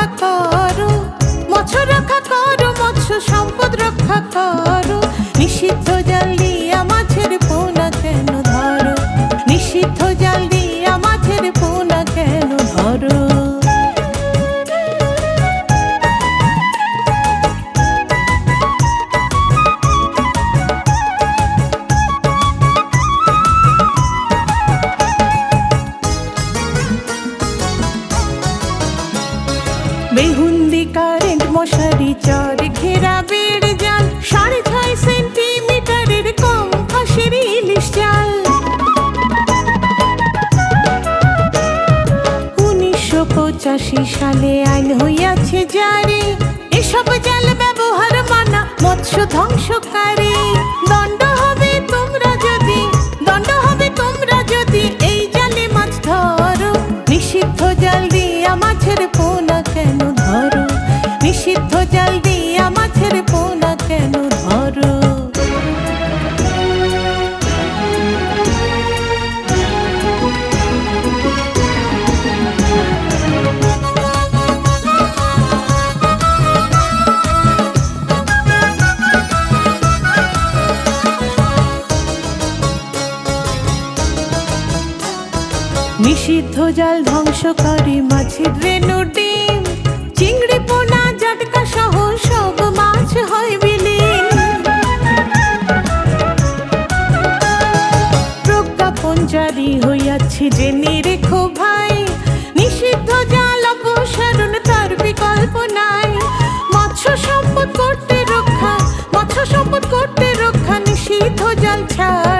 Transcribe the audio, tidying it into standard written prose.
রক্ষা করো, মৎস্য রক্ষা করো, মৎস্য সম্পদ রক্ষা করো। নিষিদ্ধ জাল দিয়া মাছের পোনা কেন ধরো, নিষিদ্ধ জাল দিয়া মাছের পোনা কেন ধরো। বেহুন্দি কারেন্ট মশারি চর ঘেরা বেড় জাল, 6.5 সেন্টিমিটারের কম ফাঁসের ইলিশ জাল। 1985 সালে আইন হইয়াছে জারি, এসব জাল ব্যবহার মানা, মৎস্য ধ্বংসকারী। দণ্ড হবে তোমরা যদি, দণ্ড হবে তোমরা যদি এই জালে মাছ ধরো। নিষিদ্ধ জাল দিয়া মাছের পোনা কেন ধরো, নিষিদ্ধ জাল দিয়া মাছের পোনা কেন ধরো। নিষিদ্ধ জাল ধ্বংস করে মাছের রেণু ডিম, চিংড়ি পোনা জাটকা সহ সব মাছ হয় বিলীন। প্রজ্ঞাপন জারি হইয়াছে জেনে রেখো ভাই, নিষিদ্ধ জাল অপসারণ তার বিকল্প নাই। মৎস্য সম্পদ করতে রক্ষা, মৎস্য সম্পদ করতে রক্ষা, নিষিদ্ধ জাল ছাড়।